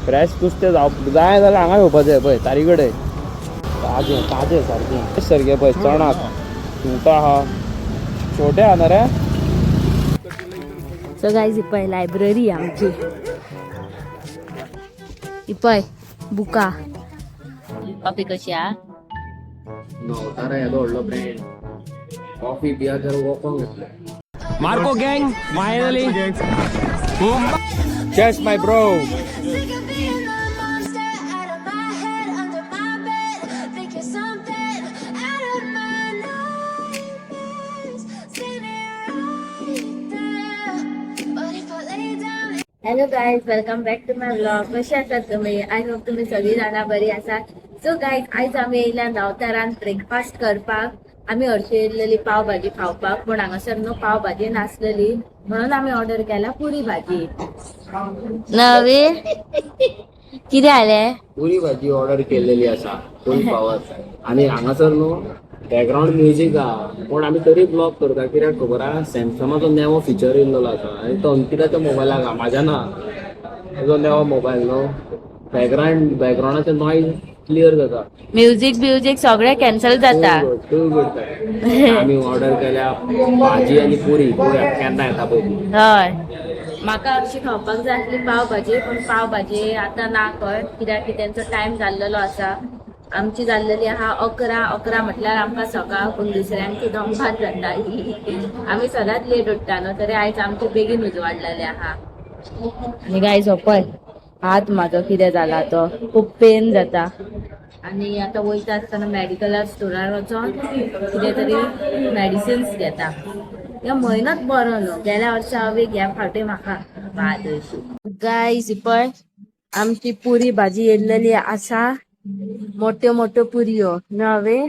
Fresh नुस्तें जाय जाल्यार हांगा येवपाचें जाय पळय तारी कडेन ताजें ताजें सारकें सारकें पळय चणाक सुंगटां आहा छोटे आहा ना रे. सो गाइस पळय लायब्ररी आमची पळय बुकां कॉफी कशी आहा नवतारा येदो व्हडलो ब्रँड कॉफी पिया तर वोकोंक घेतले मार्को गँग finally chase my bro. Hello guys welcome back to my blog. कसे आसात तुम्ही? आय होप तुम्ही सगळी जाणां बरी आसात. सो गाईज आयज आमी येयल्या नवतारान ब्रेकफास्ट करपाक. आमी हरशी येयल्लेली पाव भाजी खावपाक पूण हांगासर न्हू पाव भाजी नासलेली म्हणून आमी ऑर्डर केला पुरी भाजी. नवे कितें जालें? पुरी भाजी ऑर्डर केलेली आसा फूल पावर आनी हांगासर न्हू बॅकग्राउंड म्युजीक आहा पूण आमी तरी ब्लॉग करता कित्याक खबर आहा सॅमसंगाचो नवो फिचर येयल्लो आसा आनी तो अंकिताच्या मोबायलाक आहा म्हाज्या ना. तुजो नवो मोबायल न्हू बॅकग्राउंडाचे नॉयज क्लियर जाता म्युजीक सगळें कॅन्सल जाता. आमी ऑर्डर केल्या भाजी आनी पुरी केन्ना येता पळय हय म्हाका हरशी खावपाक जाय आसली पाव भाजी पूण पाव भाजी आतां ना खंय कित्याक की तेंचो टायम जाल्लेलो आसा. आमची जाल्लेली आहा 11 म्हटल्यार आमकां सकाळ पूण दुसऱ्यांची दनपार जाता. आमी सदांच लेट उठता न्हू तरी आयज आमची बेगीन उजवाडलेले आहा. आनी गायज हो पळय हात म्हाजो कितें जाला तो खूब पेन जाता आनी आतां वयता आसतना मेडिकल स्टोरार वचोन कितें तरी मेडिसिन्स घेता. ह्या म्हयनोच बरो न्हू गेल्या वर्सा हांवें ह्या फावटी म्हाका बाद अशी. गायज पळय आमची पुरी भाजी येयल्लेली आसा. मोठ्यो मोठ्यो पुरयो नवे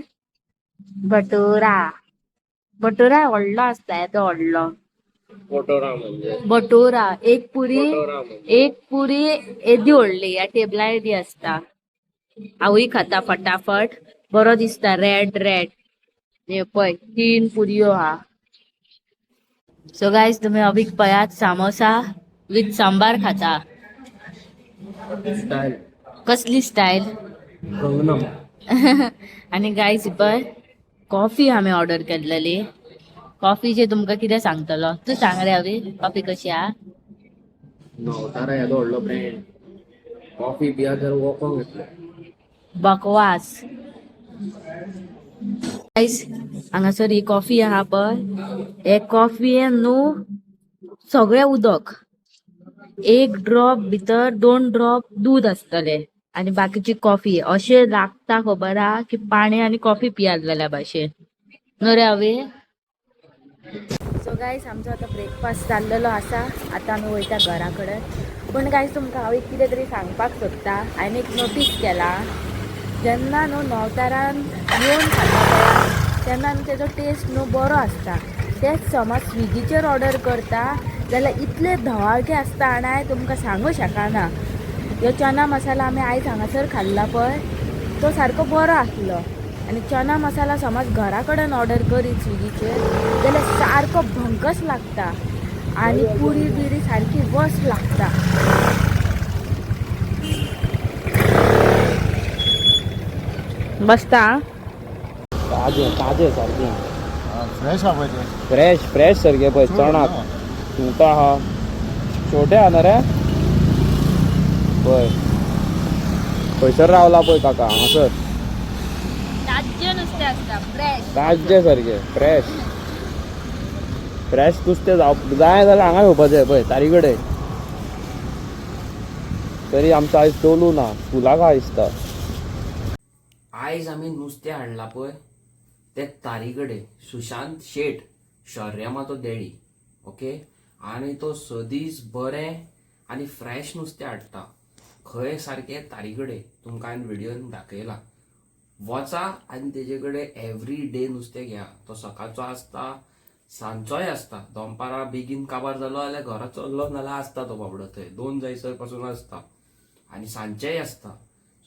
भटोरा व्हडलो आसता येदो व्हडलो भटोरा एक पुरी येदी व्हडली ह्या टेबला येदी आसता. हांवूय खाता फटाफट बरो दिसता रेड हे पळय 3 पुरयो आहा. सो गाइस तुम्ही अभीक पळयात सामोसा विथ सांबार खाता. कसली स्टाईल आनी गाइस पळय कॉफी आमी ऑर्डर केल्लेली. कॉफीचे तुमकां कितें सांगतलो तूं सांग रे अवी कॉफी कशी आहा. नवतारा येदो व्हडलो ब्रँड कॉफी पिया तर वोकोंक घेतले बकवास. गाइस हांगासर ही कॉफी आहा पळय हे कॉफीयेन न्हू सगळें उदक एक ड्रॉप भितर 2 ड्रॉप दूध आसतले आनी बाकीची कॉफी अशें लागता खबर आहा की पाणी आनी कॉफी पियात जाल्या भाशेन न्हू रे अवी. सो गाइस आमचो आतां ब्रेकफास्ट जाल्लेलो आसा. आतां आमी वयता घरा कडेन पूण गाइस तुमकां हांव एक कितें तरी सांगपाक सोदता. हांवें एक नोटीस केला जेन्ना न्हू नवतारान येवन खाता तेन्ना तेजो टेस्ट न्हू बरो आसता. तेच समज स्विगीचेर ऑर्डर करता जाल्यार इतले धवाळके आसता आनी हांवें तुमकां सांगूं शकना. ह्यो चना मसाला आमी आयज हांगासर खाल्ला पळय तो सारको बरो आसलो आनी चना मसाला समज घरा कडेन ऑर्डर करीत स्विगीचेर जाल्यार सारको भंकस लागता आनी पुरी बिरी सारकी वस लागता. बसता ताजें सारकें फ्रेश सारकें पळय चणाक सुंगटां आहा छोटे आहा ना रे. पळय खंयसर रावला पळय काका हांगासर ताज्जें नुस्तें आसता ताज्जें सारकें फ्रेश नुस्तें जाय जाल्यार हांगा येवपाचें जाय पळय तारी कडेन. तरी आमचो आयज चलू ना स्कुलाक आहा दिसता. आयज आमी नुस्तें हाडलां पळय ते तारी कडेन सुशांत शेट शौर्यमाचो डॅडी ओके. आनी तो सदीस बरें आनी फ्रेश नुस्तें हाडटा खंय सारकें तारी कडेन. तुमकां हांवें व्हिडियोन दाखयला वचा आनी तेजे कडेन एवरी डे नुस्तें घेया. तो सकाळचो आसता सांजचोय आसता दनपारां बेगीन काबार जालो जाल्यार घरा चल्लो नाल्यार आसता तो बाबडो थंय 2 जायसर पासून आसता आनी सांजचेय आसता.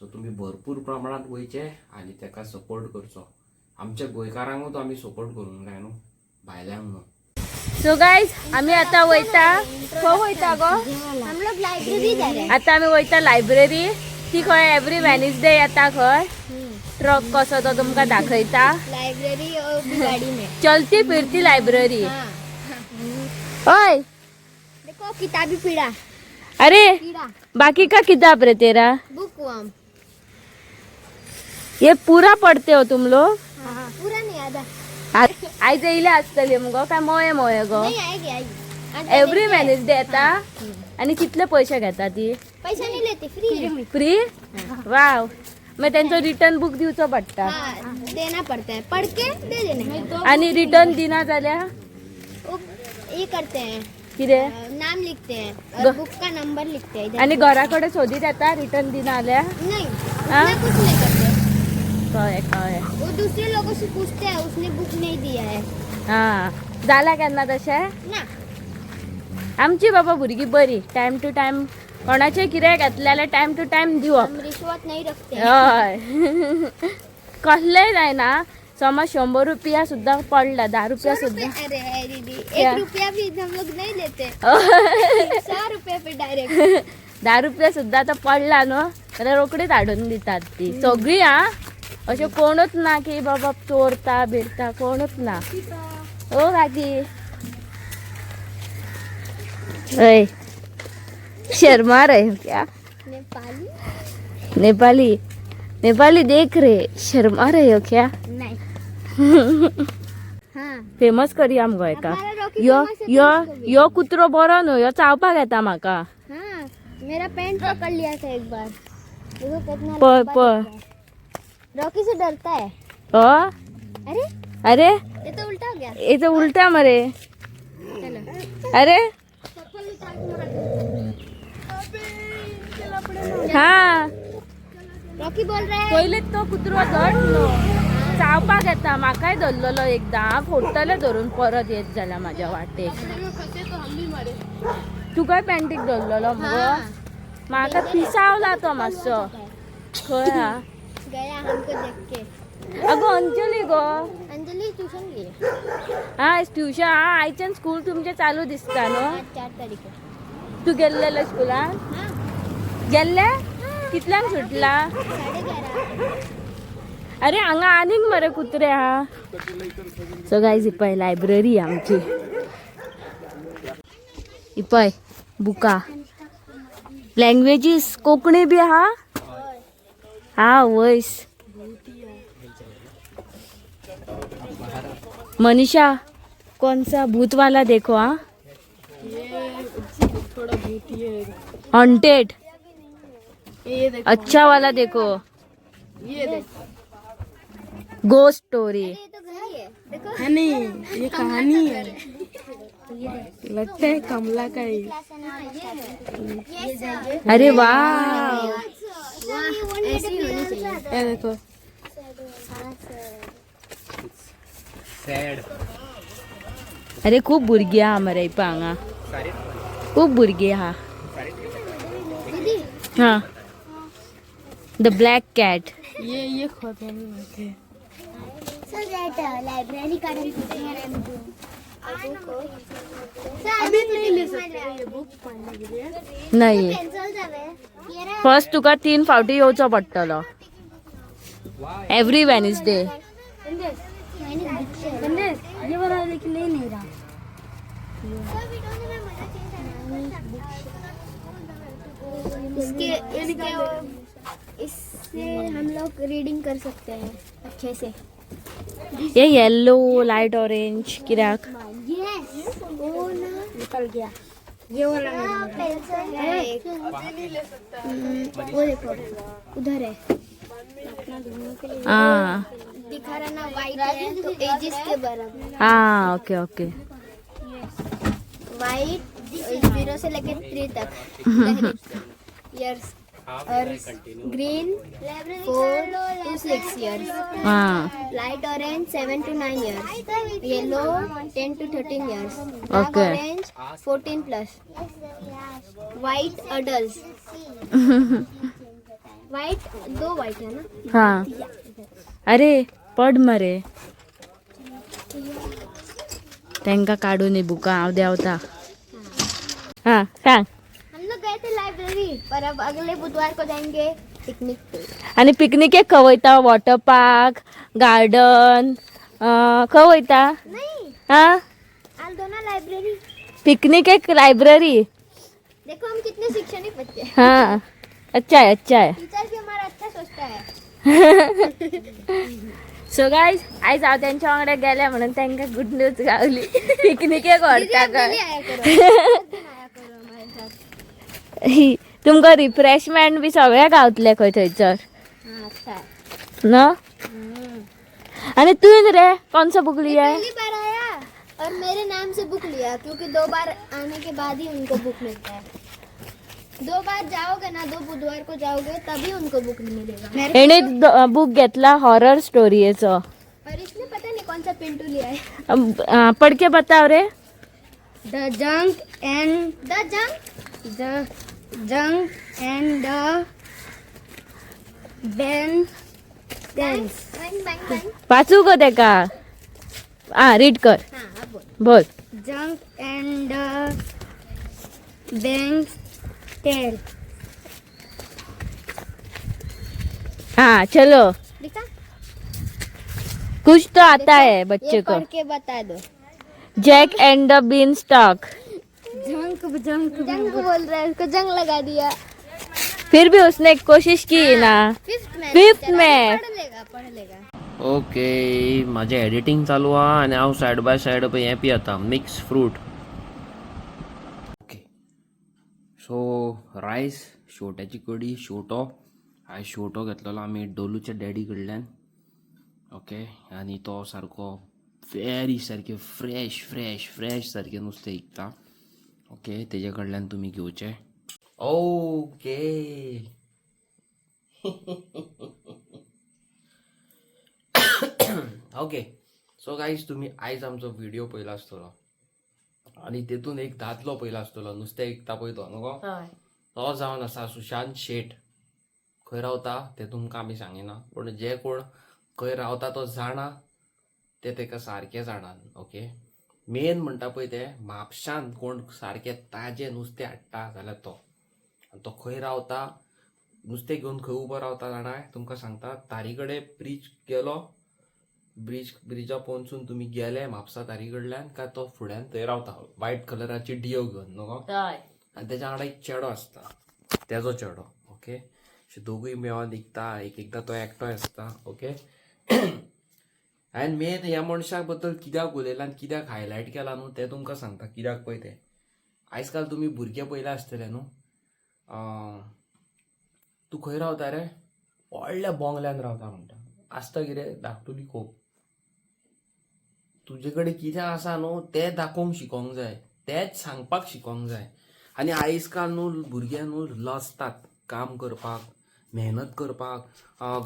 सो तुमी भरपूर प्रमाणात वयचे आनी तेका सपोर्ट करचो. आमच्या गोंयकारांकूच आमी सपोर्ट करूंक जाय न्हू भायल्यांक न्हू. सो गाईज आम्ही आता वयता खंय वयता गो हम लोग लाइब्रेरी जा रहे हैं। आता आम्ही वयता लायब्ररी ती खंय एवरी वेनिसडे येता खंय ट्रक कसो तो तुमका दाखयता लाइब्रेरी और भी गाड़ी में। चलती फिरती लायब्ररी हाँ। ओय देखो किताबी पीड़ा अरे कीड़ा बाकी का किताब रे तेरा बुक वर्म। ये पूरा पढ़ते हो तुम लोग हाँ पूरा नहीं आधा। आयज येयले आसतले मुगो काय मोये मोये गो नहीं आएगी आएगी। एवरी वेनिसडे येता आणि कितले पैसे घेता ती पैसा नहीं लेते फ्री। फ्री वाव मग त्यांचं रिटर्न बुक दिवचो पडटा हाँ देना पड़ता है पढ़ के दे देने। आणि रिटर्न दिना जाल्या वो ये करते हैं किरे नाम लिखते हैं और बुक का नंबर लिखते हैं इधर। आणि घराकडे शोधित येता रिटर्न दिना आल्या नहीं हाँ? उसमें कुछ नहीं करते। कळ्ळें वो दूसरे लोगों से पूछते हैं उसने बुक नहीं दिया है हा जाला केन्ना तशें ना। आमची बाबा भुरगीं बरी टायम टू टायम कोणाचें कितें घेतलें जाल्यार टायम टू टायम दिवप हम रिश्वत नहीं रखते हैं। हय कसलेंय जायना समज 100 रुपया सुद्धा पडला 10 रुपया सुद्धा अरे दीदी क्या? 1 रुपया भी हम लोग नहीं लेते। 100 रुपये पे डायरेक्ट। 10 रुपया सुद्धा आता पडला न्हू जाल्यार रोकडीच हाडून दितात ती सगळी हा अशें कोणूच ना की बाबा चोरता बिरता कोणूच ना ओ काकी अय शर्मा रहे हो क्या नेपाली नेपाली नेपाली देख रहे शर्मा रहे हो क्या नहीं। हाँ फेमस करी आम गोंयकार हमारा रॉकी यो फेमस है यो तो उसको भी। यो कुत्रो बरो न्हू यो चावपाक येता म्हाका हाँ मेरा पैंट पकड़ लिया था एक बार। देखो कितना पळ लंबा पळ दिखता है। रॉकी से डरता है। ओ अरे अरे ये तो उल्टा हो गया। ये तो उलटा मरे चलो अरे हा रॉकी बोल रहा है पहिले तो कुत्रो धड न्हू चावपाक येता म्हाकाय धरलेलो एकदां हांव फोडटले धरून परत येत जाल्यार म्हाज्या वाटेक तुकाय पॅन्टीक धरलेलो मगो हाँ। म्हाका पिसावला तो मातसो खंय हा गया हमको देख के। अगो अंजली गो अंजलि ट्यूशन गई हा ट्युशन हा आयच्यान स्कूल तुमचे चालू दिसता न्हू आज 4 तारीख है। तू गेल्लेलो स्कुलान हाँ गेल्ले कितल्यांक सुटला 11:30। अरे हांगा आनीक मरे कुत्रे हा सो गायज ही पळय लायब्ररी आमची ही पळय बुकां लँग्वेजीस कोंकणी बी हा हा वयस मनीषा कौन सा भूत वाला देखो हाँ हॉन्टेड अच्छा वाला देखो गोस्ट स्टोरी ये तो घर ही है देखो। है नहीं ये कहानी है लगता है कमला का ही अरे वाह ऐसी होनी चाहिए। ये देखो अरे खूप भुरगी हा मरे इपा हांगा खूप भुरगी हा दीदी हा द ब्लॅक कॅट ये खोता नहीं होते सर दैट लाइब्रेरी कार्ड अभी नहीं ले सकते ये बुक पढ़ने के लिए नाही पेन्सिल जावे ये रहा फर्स्ट तुका 3 फावटी येवचो पडटलो एवरी वेनिसडे ये वाला लेकिन नहीं रहा। इससे हम लोग रीडिंग कर सकते हैं अच्छे से। ये येलो लाइट ऑरेंज कित्याक यस वो ना निकल गया ये वाला पेंसिल है एक। वो देखो उधर है हाँ दिखा रहा ना वाइट है तो एजेस के बराबर हाँ ओके ओके वाइट 0 से लेके 3 तक इयर्स और ग्रीन 4 to 6 years, हाँ light orange 7 to 9 years, yellow 10 to 13 years, dark Okay. orange 14 plus, white adults. white 2 white है ना? हाँ अरे पढ़ मरे त्यांका काढून ये बुका हांव देवता. हा सांग. हम लोग गए थे लाइब्रेरी पर अब अगले बुधवार को जाएंगे पिकनिक पे. आणि पिकनिक एक खंय वयता? वॉटर पार्क, गार्डन खंय वयता? नहीं हा आज दोनों लाइब्रेरी. पिकनिक एक लायब्ररी. देखो हम कितने शैक्षणिक बच्चे हैं. हा अच्छा आहे अच्छा आहे. टीचर भी हमारा अच्छा सोचता है. सो गाईज आयज हांव त्यांच्या वांगडा गेले म्हणून त्यांना गुड न्यूज गावली. पिकनिकेक व्हरता काय आया करो. हर दिन आया करो हमारे साथ. तुमकां रिफ्रेशमेंट बी सगळें गावतले खंय थंयसर हाँ अच्छा है. न. आणि तुवें रे कोणसो बुक लिया? पहली बार आया और मेरे नाम से बुक लिया क्योंकि 2 बार आने के बाद ही उनको बुक मिलता है. 2 बार जाओगे ना, 2 बुधवार को जाओगे तभी उनको बुक मिलेगा. एने बुक घेतला हॉरर स्टोरीचो. और इसने पता नहीं कौन सा पिंटू लिया है. पढ़ के बताओ रे. The junk and the junk and the bean dens. वाचू गो तेका. रीड कर. हाँ अब बोल. बोल. Junk and the beans tell. हाँ चलो दिखा. कुछ तो आता है बच्चे ये को. पढ़ के बता दो. Jack and the Beanstalk. Junk बोल रहा है, उसको जंग लगा दिया. फिर भी उसने कोशिश की ना. Fifth में. पढ़ लेगा. ओके माझे एडिटिंग चालू हा आणि हांव सायड बाय सायड पळय हें पियेता मिक्स फ्रूट. ओके सो रायस शेवट्याची कडी शेवटो. हांवें शेवटो घेतलेलो आमी डोलूच्या डॅडी कडल्यान. ओके आनी तो सारको व्हेरी सारके फ्रेश फ्रेश फ्रेश सारकें नुस्तें विकता. ओके तेजे कडल्यान तुमी घेवचें. ओके ओके सो गाईज तुम्ही आयज आमचो व्हिडिओ पयला आसतलो आनी तेतून एक दादलो पयला आसतलो नुस्तें विकता पळय तो न्हू गो. तो जावन आसा सुशांत शेट. खंय रावता तें तुमकां आमी सांगिना पूण जे कोण खंय रावता तो जाणा ते तेका सारकें जाणात. ओके मेन म्हणटा पळय ते म्हापशांत कोण सारकें ताजें नुस्तें हाडटा जाल्यार तो. आनी तो खंय रावता नुस्तें घेवन खंय उबो रावता जाणाय तुमकां सांगता. तारी कडेन ब्रीज गेलो ब्रिजा पोंदसून तुम्ही गेले म्हापसा तारी कडल्यान काय तो फुड्यान थंय रावता व्हायट कलराची डियो घेवन न्हू गो. आनी तेच्या वांगडा एक चेडो आसता तेजो चेडो. ओके अशे दोगूय मेळोन विकता. एकदां तो एकटोय आसता. ओके हांवें मेन ह्या मनशाक बद्दल कित्याक उलयलां आनी कित्याक हायलायट केला न्हू तें तुमकां सांगता. कित्याक पळय तें आयज काल तुमी भुरगे पयले आसतले न्हू. तूं खंय रावता रे? व्हडल्या बोंगल्यान रावता म्हणटा. आसता कितें धाकटुली खूब. तुजे कडेन कितें आसा न्हू तें दाखोवंक शिकोवंक जाय. तेच सांगपाक शिकोवंक जाय. आनी आयज काल न्हू भुरगे न्हू लजतात काम करपाक, मेहनत करपाक,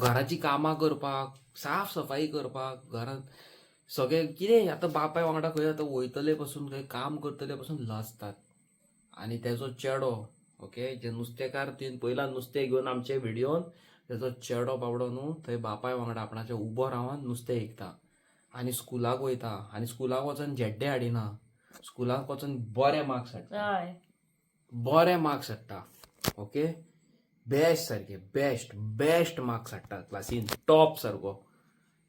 घराची कामां करपाक, साफ सफाई करपाक, घरांत सगळें कितें आतां बापाय वांगडा खंय आतां वयतले पासून खंय काम करतले पासून लजतात. आनी तेजो चेडो ओके जे नुस्तेकार तुवें पयला नुस्तें घेवन आमचे व्हिडिओन तेजो चेडो बाबडो न्हू थंय बापाय वांगडा आपणाच्या उबो रावन नुस्तें विकता. आनी स्कुलाक वयता आनी स्कुलाक वचून झेड्डे हाडिना. स्कुलाक वचून बरे मार्क्स हाडटा. बरे मार्क्स हाडटा. ओके बेस्ट सारके बेस्ट मार्क्स हाडटा क्लासीन टॉप सारको.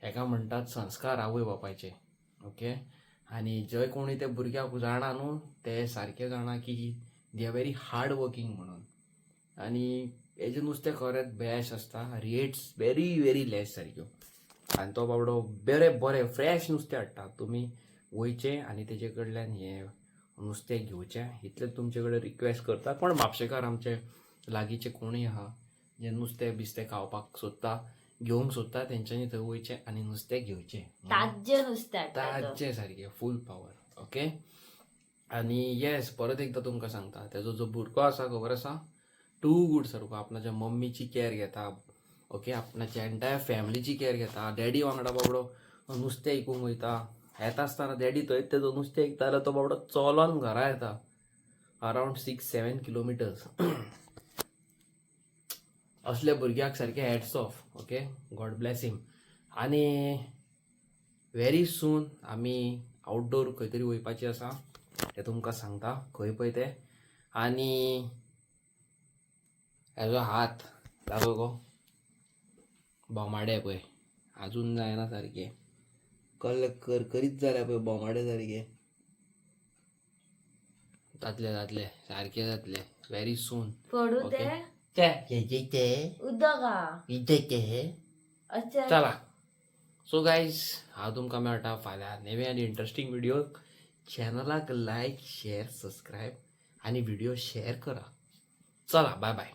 हेका म्हणटात संस्कार आवय बापायचे. ओके आनी जंय कोणी ते भुरग्याक जाणा न्हू ते सारके जाणा की they are very hard working म्हणून. आनी हेजें नुस्तें खरेंच बेस्ट आसता. रेट्स व्हेरी लेस सारक्यो. आनी तो बाबडो बरे फ्रेश नुस्तें हाडटा. तुमी वयचे आनी तेजे कडल्यान हें नुस्तें घेवचें इतलें तुमचे कडेन रिक्वेस्ट करता. कोण म्हापशेकार आमचे लागींचे कोणूय आहा जे नुस्तें बिस्तें खावपाक सोदता घेवंक सोदता तेंच्यांनी थंय वयचें आनी नुस्तें घेवचें. ताजें नुस्तें ताजें सारकें फूल पावर. ओके आनी येस परत एकदां तुमकां सांगता तेजो जो भुरगो आसा खबर आसा टू गूड सारको. आपणाच्या मम्मीची केअर घेता. ओके आपणाच्या एंटायर फॅमिलीची केअर घेता. डॅडी वांगडा बाबडो नुस्तें विकूंक वयता. येता आसतना डॅडी थंय तेजो नुस्तें विकता जाल्यार तो बाबडो चलोन घरा येता. Around 6-7 kilometres. असल्या भुरग्याक सारकें hats off. Okay God bless him. आनी व्हेरी सून आमी आउटडोर खंय तरी वयपाचें आसा तें तुमकां सांगता खंय पळय तें. आनी हेजो हात लागो गो बोमाडे पळय आजून जायना सारके करकरीत जाल्या पळय बोमाडे सारके. जातले सारके जातले व्हेरी सून. पडू ते उदक अच्छा चला सो गायज हांव तुमकां मेळटा फाल्यां नवे आनी इंटरेस्टींग व्हिडिओ. चॅनलाक लायक शेअर सबस्क्राईब आनी व्हिडिओ शेअर करा. चला बाय बाय.